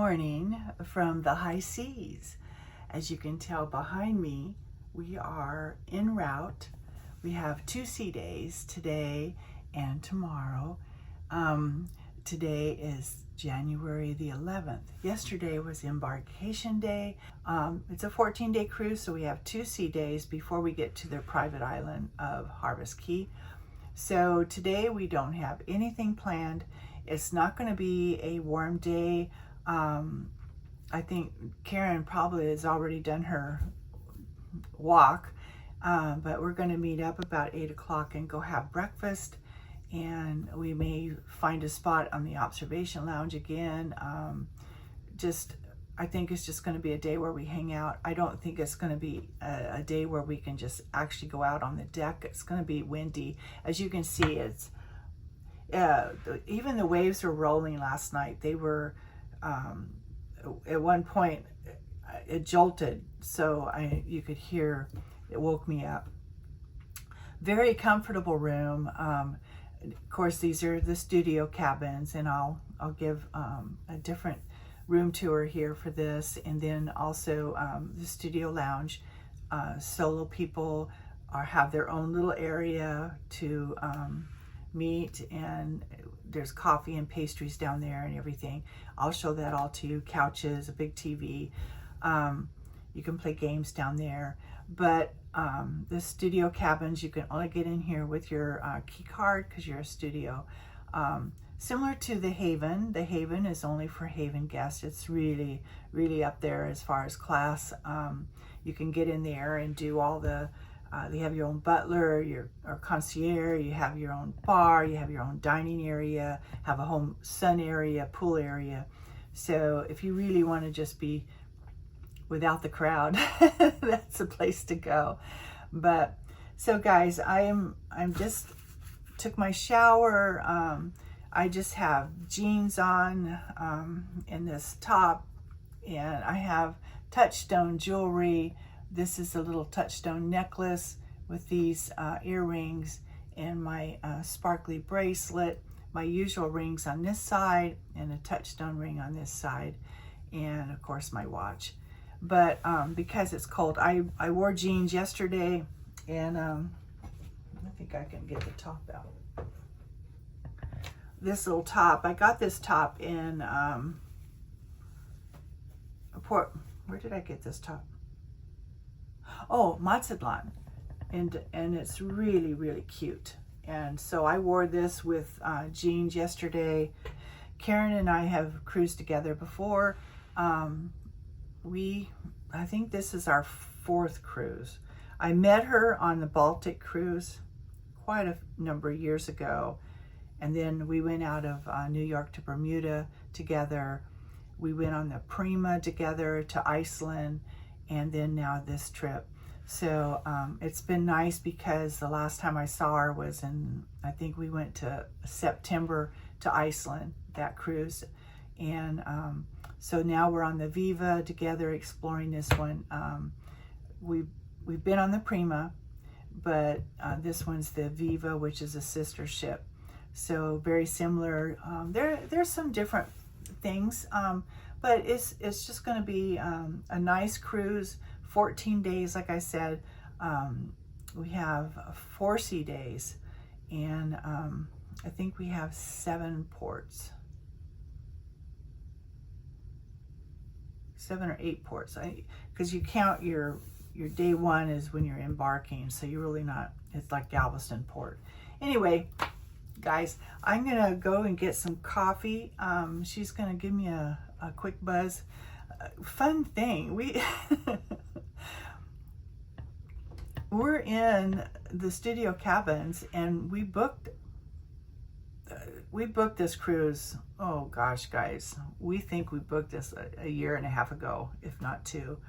morning from the high seas. As you can tell behind me, we are en route. We have 2 sea days, today and tomorrow. Today is January the 11th. Yesterday was embarkation day. It's a 14-day cruise, so we have 2 sea days before we get to the private island of Harvest Key. So today we don't have anything planned. It's not going to be a warm day. I think Karen probably has already done her walk, but we're going to meet up about 8 o'clock and go have breakfast, and we may find a spot on the observation lounge again. I think it's just going to be a day where we hang out. I don't think it's going to be a day where we can just actually go out on the deck. It's going to be windy. As you can see, it's even the waves were rolling last night. They were at one point it jolted, so you could hear it. Woke me up. Very comfortable room. Of course, these are the studio cabins, and I'll give a different room tour here for this, and then also the studio lounge. Solo people have their own little area to meet, and there's coffee and pastries down there and everything. I'll show that all to you. Couches, a big TV. You can play games down there, but the studio cabins, you can only get in here with your key card because you're a studio. Similar to the Haven. The Haven is only for Haven guests. It's really, really up there as far as class. You can get in there and do all the, you have your own butler, your concierge, you have your own bar, you have your own dining area, have a home sun area, pool area. So if you really want to just be without the crowd, that's the place to go. But so guys, I'm just took my shower. I just have jeans on in this top, and I have touchstone jewelry. This is a little touchstone necklace with these earrings and my sparkly bracelet, my usual rings on this side, and a touchstone ring on this side, and of course my watch. But because it's cold, I wore jeans yesterday, and I think I can get the top out. This little top, I got this top in where did I get this top? Oh, Mazatlan, and it's really, really cute. And so I wore this with jeans yesterday. Karen and I have cruised together before. I think this is our 4th cruise. I met her on the Baltic cruise quite a number of years ago. And then we went out of New York to Bermuda together. We went on the Prima together to Iceland, and then now this trip. So it's been nice because the last time I saw her was in, I think we went to September to Iceland, that cruise. And so now we're on the Viva together exploring this one. We've been on the Prima, but this one's the Viva, which is a sister ship. So very similar. There's some different things, but it's just going to be a nice cruise. 14 days, like I said. We have 4 sea days, and I think we have 7 ports. 7 or 8 ports, because you count your day 1 is when you're embarking, so you're really not. It's like Galveston Port. Anyway, guys, I'm gonna go and get some coffee. She's gonna give me a quick buzz. Fun thing, we're in the studio cabins, and we booked this cruise. Oh gosh, guys, we think we booked this a year and a half ago, if not 2,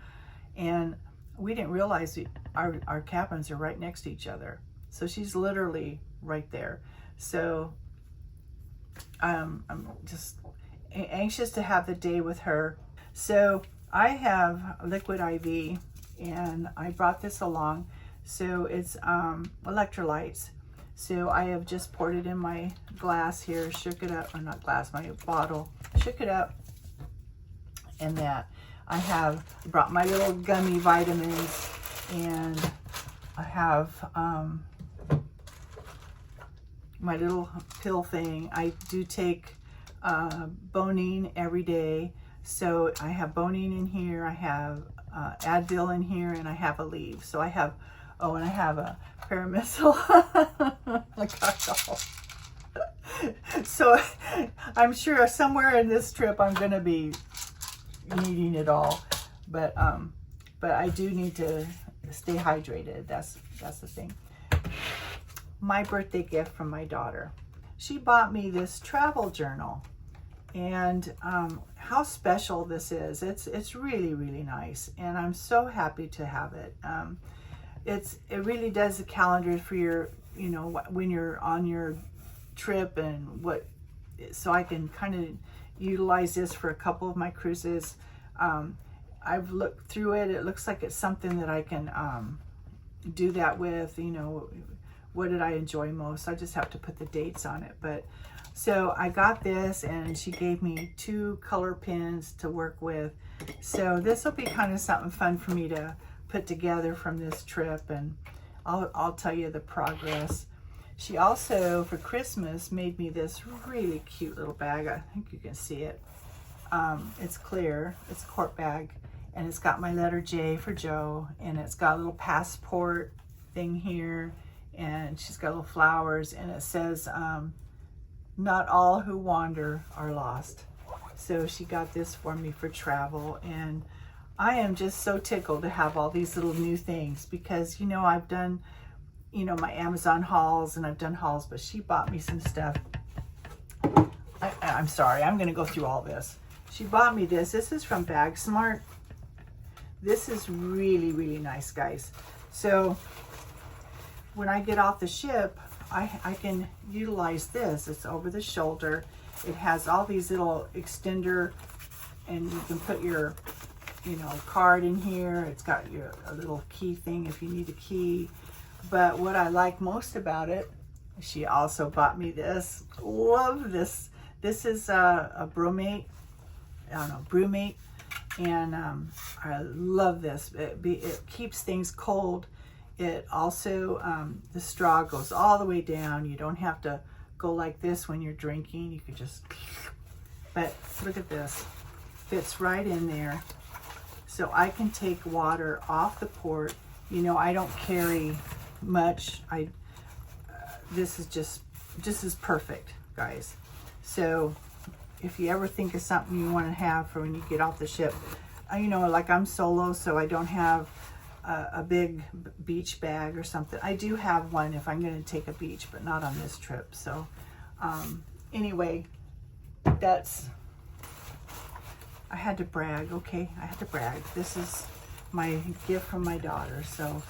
and we didn't realize our cabins are right next to each other. So she's literally right there. So I'm just anxious to have the day with her. So I have liquid IV, and I brought this along. So it's electrolytes. So I have just poured it in my glass here, shook it up, or not glass, my bottle, shook it up, and that I have brought my little gummy vitamins, and I have my little pill thing. I do take Bonine every day. So I have Bonine in here, I have Advil in here, and I have Aleve. So I have, oh, and I have a Paramycil. I got it all. So I'm sure somewhere in this trip I'm going to be needing it all. But I do need to stay hydrated. That's the thing. My birthday gift from my daughter. She bought me this travel journal, and how special this is. It's really, really nice, and I'm so happy to have it. It really does the calendar for your, you know, when you're on your trip, and what, so I can kind of utilize this for a couple of my cruises. I've looked through it. It looks like it's something that I can do that with, you know. What did I enjoy most? I just have to put the dates on it. But so I got this, and she gave me 2 color pens to work with. So this will be kind of something fun for me to put together from this trip, and I'll tell you the progress. She also, for Christmas, made me this really cute little bag. I think you can see it. It's clear. It's a quart bag, and it's got my letter J for Joe, and it's got a little passport thing here, and she's got little flowers, and it says, not all who wander are lost. So she got this for me for travel, and I am just so tickled to have all these little new things, because, you know, I've done, you know, my Amazon hauls, and I've done hauls, but she bought me some stuff. I'm sorry, I'm going to go through all this. She bought me this. This is from Bag Smart. This is really, really nice, guys. So when I get off the ship, I can utilize this. It's over the shoulder. It has all these little extender, and you can put your, you know, card in here. It's got a little key thing if you need a key. But what I like most about it, she also bought me this. Love this. This is a bromate. I don't know, brewmate. And I love this. It keeps things cold. It also, the straw goes all the way down. You don't have to go like this when you're drinking. You can just, but look at this. Fits right in there. So I can take water off the port. You know, I don't carry much. This is perfect, guys. So if you ever think of something you want to have for when you get off the ship, you know, like I'm solo, so I don't have a big beach bag or something. I do have one if I'm going to take a beach, but not on this trip. So anyway, that's, I had to brag. Okay, I had to brag. This is my gift from my daughter. So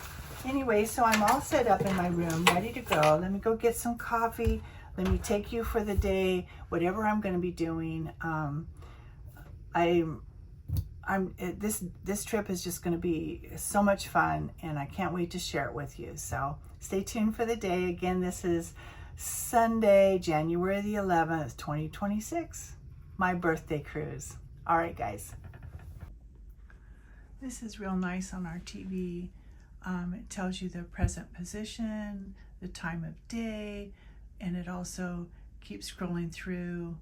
anyway, so I'm all set up in my room, ready to go. Let me go get some coffee. Let me take you for the day, whatever I'm going to be doing. This trip is just going to be so much fun, and I can't wait to share it with you. So stay tuned for the day. Again, this is Sunday, January the 11th, 2026, my birthday cruise. All right, guys. This is real nice on our TV. It tells you the present position, the time of day, and it also keeps scrolling through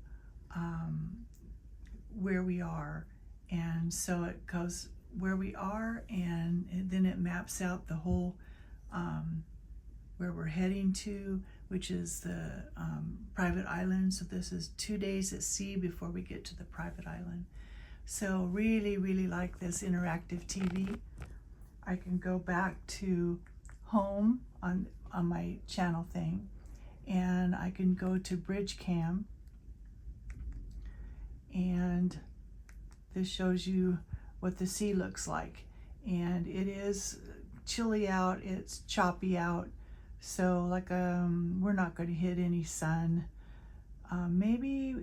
where we are. And so it goes where we are, and then it maps out the whole where we're heading to, which is the private island. So this is 2 days at sea before we get to the private island. So really, really like this interactive TV. I can go back to home on my channel thing, and I can go to Bridge Cam, and this shows you what the sea looks like. And it is chilly out, it's choppy out, so like we're not going to hit any sun. Maybe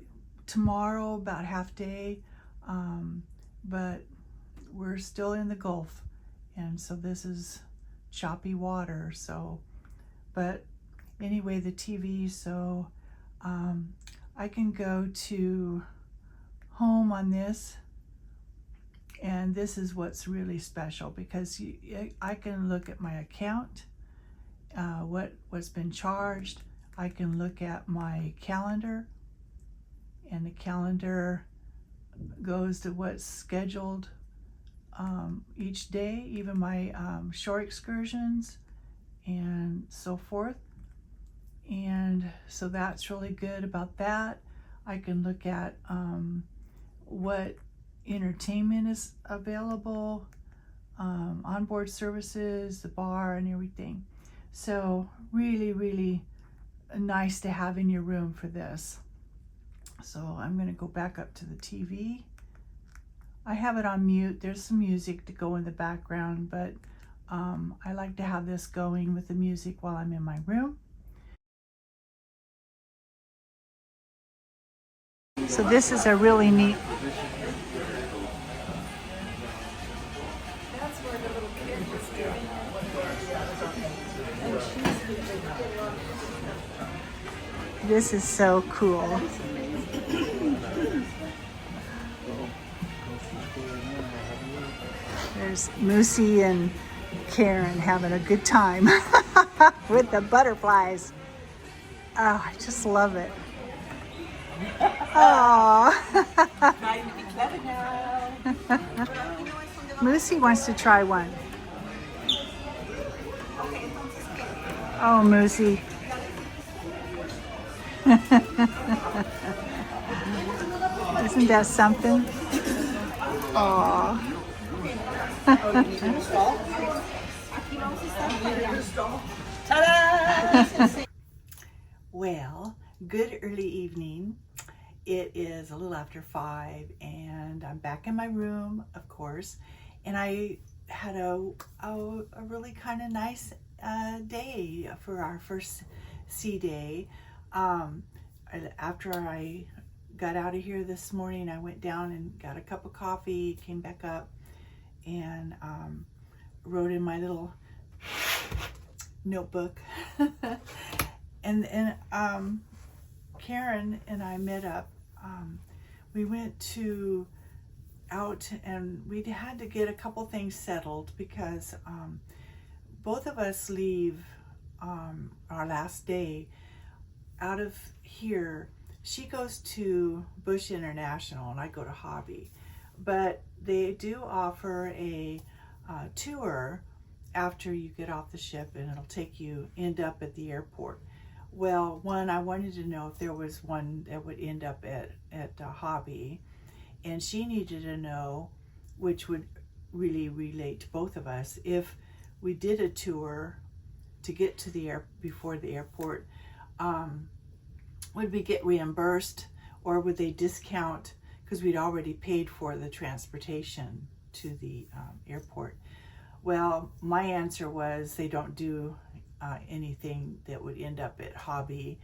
tomorrow about half day, but we're still in the Gulf, and so this is choppy water. So, but anyway, the TV, so I can go to home on this, And this is what's really special, because I can look at my account, what's been charged. I can look at my calendar, and the calendar goes to what's scheduled each day, even my shore excursions and so forth. And so that's really good about that. I can look at what entertainment is available, onboard services, the bar and everything. So really, really nice to have in your room for this. So I'm going to go back up to the TV. I have it on mute. There's some music to go in the background, but I like to have this going with the music while I'm in my room. So this is a really neat. That's where the little kid was doing. This is so cool. There's Moosey and Karen having a good time with the butterflies. Oh, I just love it. Oh. Moosey wants to try one. Oh, Moosey. Isn't that something? Aww. Well, good early evening. It is a little after 5 and I'm back in my room, of course, and I had a really kind of nice day for our first sea day. After I got out of here this morning, I went down and got a cup of coffee, came back up, and wrote in my little notebook. and Karen and I met up. We went out and we had to get a couple things settled because both of us leave our last day out of here. She goes to Bush International and I go to Hobby, but they do offer a tour after you get off the ship, and it'll end up at the airport. Well, I wanted to know if there was one that would end up at Hobby, and she needed to know, which would really relate to both of us, if we did a tour to get to before the airport, would we get reimbursed, or would they discount, because we'd already paid for the transportation to the airport. Well, my answer was they don't do anything that would end up at Hobby.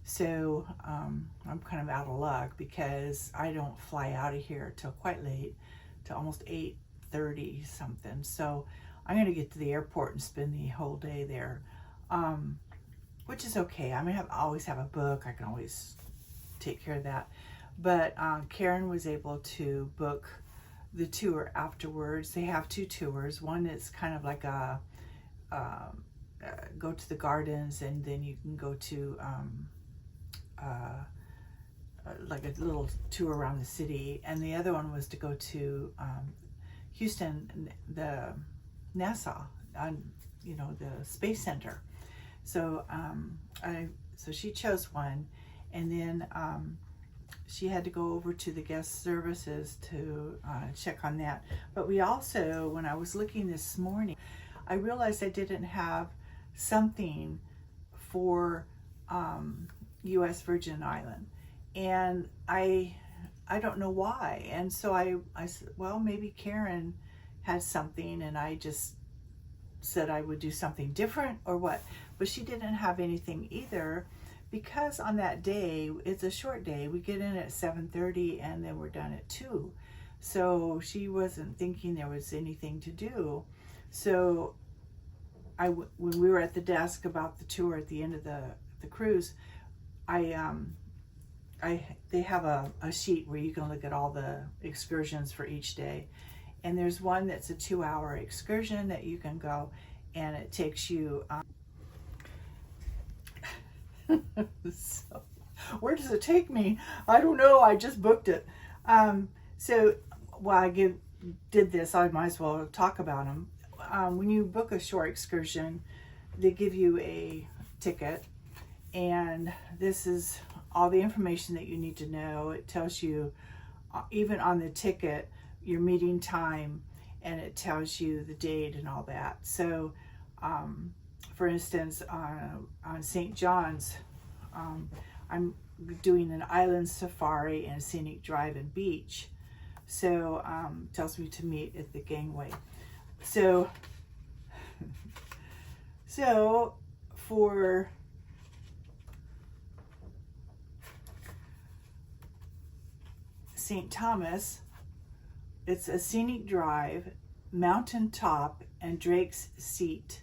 So I'm kind of out of luck because I don't fly out of here till quite late, till almost 8:30 something. So I'm going to get to the airport and spend the whole day there, which is okay. I mean, I always have a book. I can always take care of that. But Karen was able to book the tour afterwards. They have two tours. One is kind of like a go to the gardens, and then you can go to like a little tour around the city. And the other one was to go to Houston, the NASA, the Space Center. So so she chose one, and then she had to go over to the guest services to check on that. But we also, when I was looking this morning, I realized I didn't have something for U.S. Virgin Island, and I don't know why. And so I said, well, maybe Karen had something, and I just said I would do something different or what. But she didn't have anything either, because on that day, it's a short day. We get in at 7:30 and then we're done at 2. So she wasn't thinking there was anything to do. So when we were at the desk about the tour at the end of the cruise, they have a sheet where you can look at all the excursions for each day. And there's one that's a 2-hour excursion that you can go, and it takes you so where does it take me? I don't know, I just booked it. So while I did this, I might as well talk about them. When you book a shore excursion, they give you a ticket, and this is all the information that you need to know. It tells you, even on the ticket, your meeting time, and it tells you the date and all that. So for instance, on St. John's, I'm doing an island safari and scenic drive and beach. So tells me to meet at the gangway. So for St. Thomas, it's a scenic drive, mountaintop, and Drake's Seat,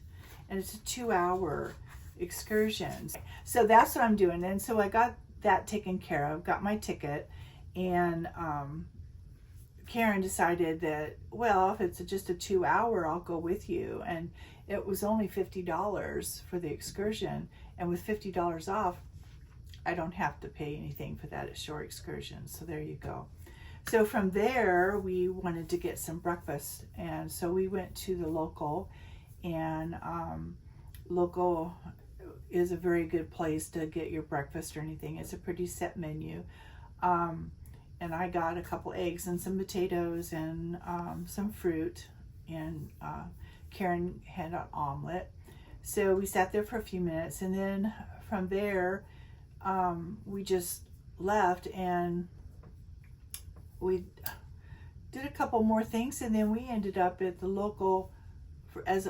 and it's a 2-hour excursion. So that's what I'm doing. And so I got that taken care of, got my ticket, and Karen decided that, well, if it's just a 2-hour, I'll go with you. And it was only $50 for the excursion, and with $50 off, I don't have to pay anything for that at shore excursion. So there you go. So from there, we wanted to get some breakfast, and so we went to the local, and local is a very good place to get your breakfast or anything. It's a pretty set menu. And I got a couple eggs and some potatoes and some fruit, and Karen had an omelet. So we sat there for a few minutes, and then from there we just left, and we did a couple more things, and then we ended up at the local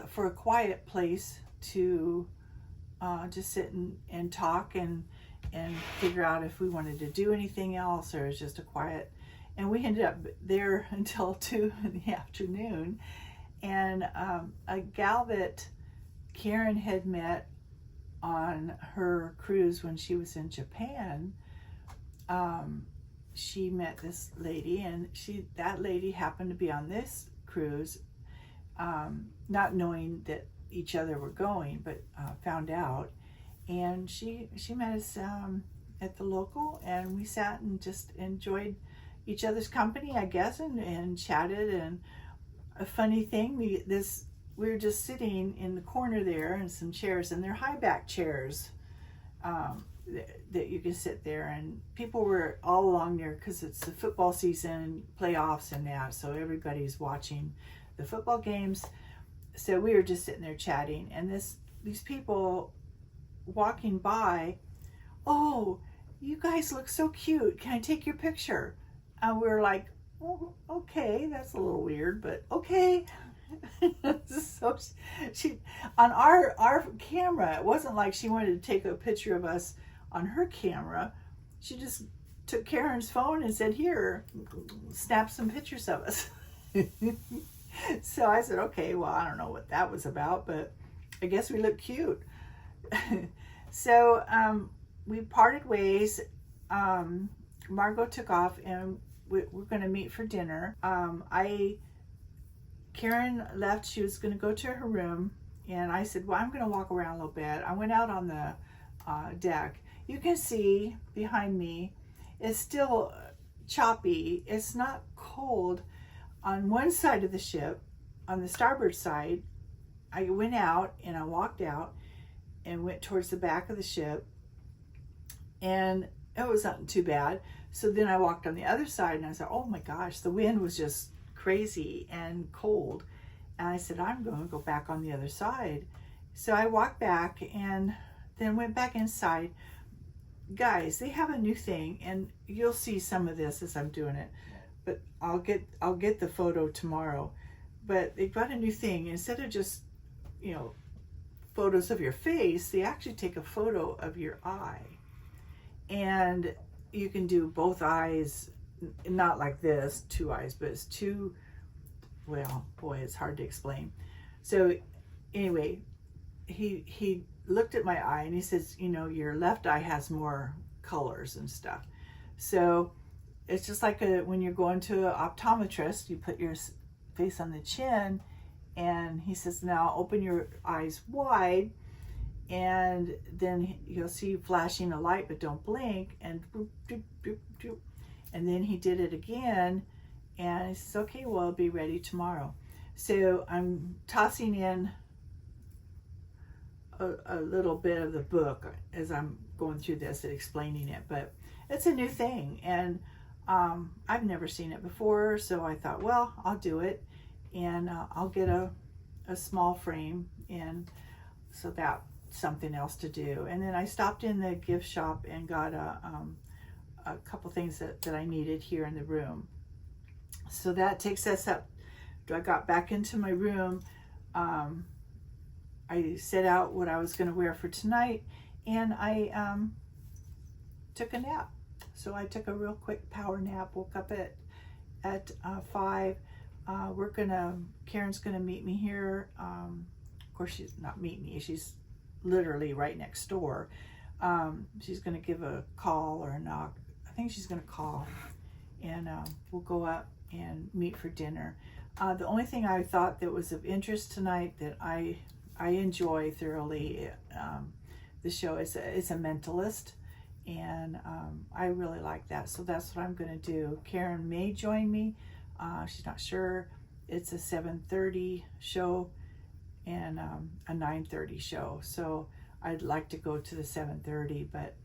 for a quiet place to just sit and talk and figure out if we wanted to do anything else, or it's just a quiet. And we ended up there until 2 in the afternoon. And a gal that Karen had met on her cruise when she was in Japan, she met this lady, and that lady happened to be on this cruise, not knowing that each other were going, but found out. And she met us at the local, and we sat and just enjoyed each other's company, I guess, and chatted. And a funny thing, we were just sitting in the corner there in some chairs, and they're high back chairs that you can sit there, and people were all along there because it's the football season, playoffs and that, so everybody's watching the football games. So we were just sitting there chatting, and these people walking by, oh, you guys look so cute, can I take your picture? And we were like, oh, okay, that's a little weird, but okay. So she on our camera, it wasn't like she wanted to take a picture of us on her camera. She just took Karen's phone and said, here, snap some pictures of us. So I said, okay, well, I don't know what that was about, but I guess we look cute. So we parted ways. Margot took off, and we're going to meet for dinner. Karen left. She was going to go to her room, and I said, well, I'm going to walk around a little bit. I went out on the deck. You can see behind me, it's still choppy. It's not cold. On one side of the ship, on the starboard side, I went out and I walked out and went towards the back of the ship, and it wasn't too bad. So then I walked on the other side, and I said, oh my gosh, the wind was just crazy and cold. And I said, I'm going to go back on the other side. So I walked back and then went back inside. Guys, they have a new thing, and you'll see some of this as I'm doing it, but I'll get the photo tomorrow. But they've got a new thing. Instead of just, photos of your face, they actually take a photo of your eye. And you can do both eyes, not like this, 2 eyes, but it's two, well, boy, it's hard to explain. So anyway, he looked at my eye and he says, your left eye has more colors and stuff. So it's just like when you're going to an optometrist, you put your face on the chin, and he says, now open your eyes wide, and then you'll see flashing a light, but don't blink, and boop, doop, doop, doop. And then he did it again, and he says, okay, well, I'll be ready tomorrow. So I'm tossing in a little bit of the book as I'm going through this and explaining it, but it's a new thing, and I've never seen it before, so I thought, well, I'll do it, and I'll get a small frame, and so that's something else to do. And then I stopped in the gift shop and got a couple things that I needed here in the room. So that takes us up. I got back into my room. I set out what I was going to wear for tonight, and I took a nap. So I took a real quick power nap, woke up at 5. Karen's gonna meet me here. Of course, she's not meet me, she's literally right next door. She's gonna give a call or a knock. I think she's gonna call, and we'll go up and meet for dinner. The only thing I thought that was of interest tonight that I enjoy thoroughly, the show is it's a mentalist, and I really like that, so that's what I'm going to do. Karen may join me. She's not sure. It's a 7:30 show and a 9:30 show, so I'd like to go to the 7:30, but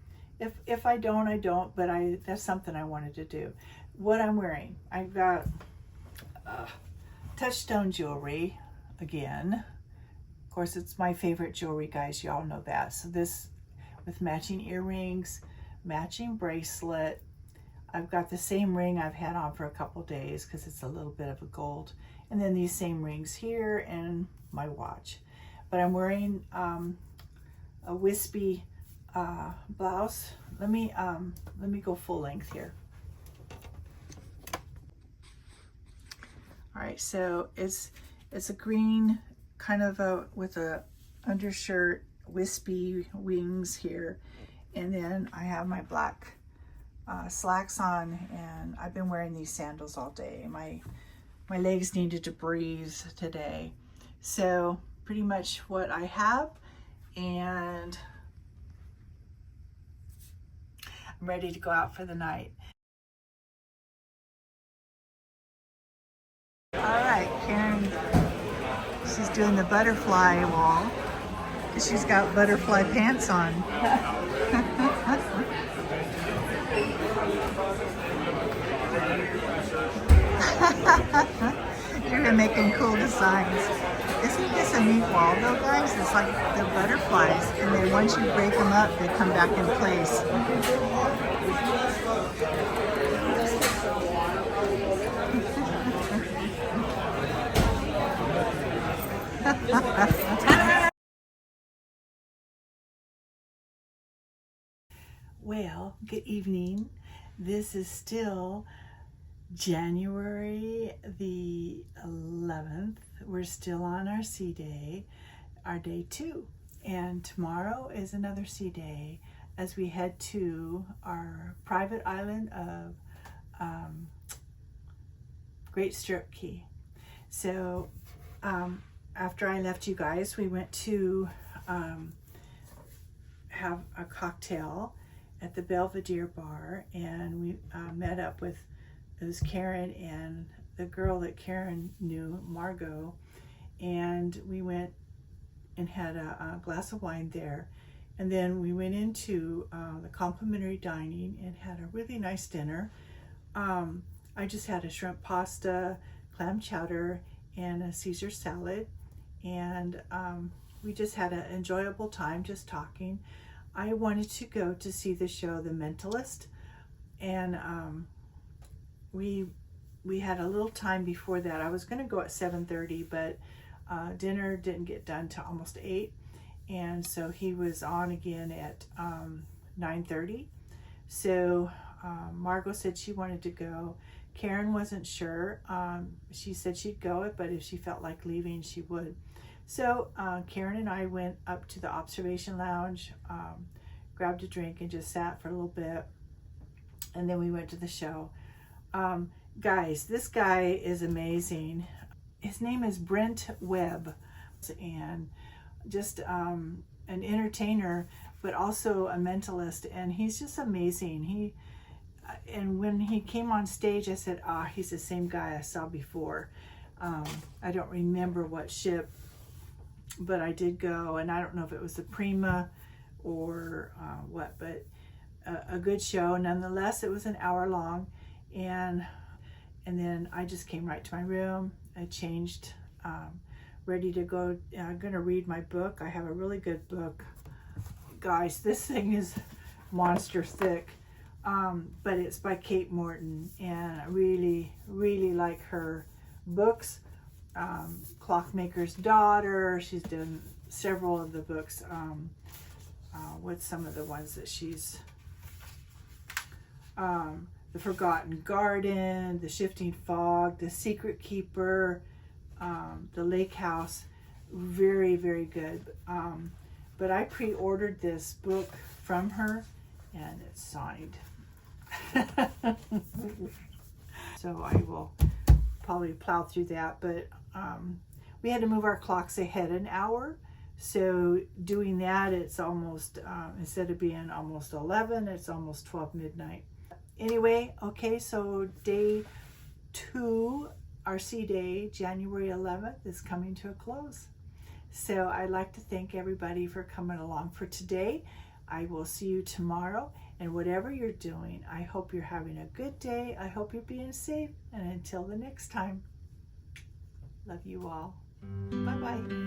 if I don't, I don't, but that's something I wanted to do. What I'm wearing, I've got Touchstone jewelry again. Of course, it's my favorite jewelry, guys. Y'all know that. So this with matching earrings, matching bracelet. I've got the same ring I've had on for a couple days because it's a little bit of a gold. And then these same rings here and my watch. But I'm wearing a wispy blouse. Let me go full length here. All right, so it's a green kind of with a undershirt, wispy wings here, and then I have my black slacks on, and I've been wearing these sandals all day. My legs needed to breathe today, so pretty much what I have, and I'm ready to go out for the night. All right, Karen, she's doing the butterfly wall because she's got butterfly pants on. You're making cool designs. Isn't this a neat wall though, guys? It's like the butterflies, and then once you break them up, they come back in place. Well, good evening. This is still January the 11th. We're still on our sea day, our day 2. And tomorrow is another sea day as we head to our private island of Great Stirrup Cay. So after I left you guys, we went to have a cocktail at the Belvedere bar, and we met up with, it was Karen and the girl that Karen knew, Margot, and we went and had a glass of wine there, and then we went into the complimentary dining and had a really nice dinner. I just had a shrimp pasta, clam chowder, and a Caesar salad, and we just had an enjoyable time just talking. I wanted to go to see the show The Mentalist, and we had a little time before that. I was going to go at 7:30, but dinner didn't get done till almost 8, and so he was on again at 9:30. So Margot said she wanted to go. Karen wasn't sure. She said she'd go, but if she felt like leaving, she would. So Karen and I went up to the observation lounge, grabbed a drink, and just sat for a little bit, and then we went to the show. Guys, this guy is amazing. his name is Brent Webb, and just an entertainer, but also a mentalist, and he's just amazing. And when he came on stage, I said, he's the same guy I saw before. I don't remember what ship, but I did go, and I don't know if it was the Prima or what, but a good show nonetheless. It was an hour long, and then I just came right to my room. I changed, ready to go. I'm going to read my book. I have a really good book. Guys, this thing is monster thick, but it's by Kate Morton, and I really, really like her books. Clockmaker's Daughter. She's done several of the books. What's some of the ones that she's... The Forgotten Garden, The Shifting Fog, The Secret Keeper, The Lake House. Very, very good. But I pre-ordered this book from her, and it's signed. So I will probably plow through that. But we had to move our clocks ahead an hour. So doing that, it's almost, instead of being almost 11, it's almost 12 midnight. Anyway, okay, so day 2, RC Day, January 11th, is coming to a close. So I'd like to thank everybody for coming along for today. I will see you tomorrow, and whatever you're doing, I hope you're having a good day. I hope you're being safe, and until the next time, love you all. Bye-bye.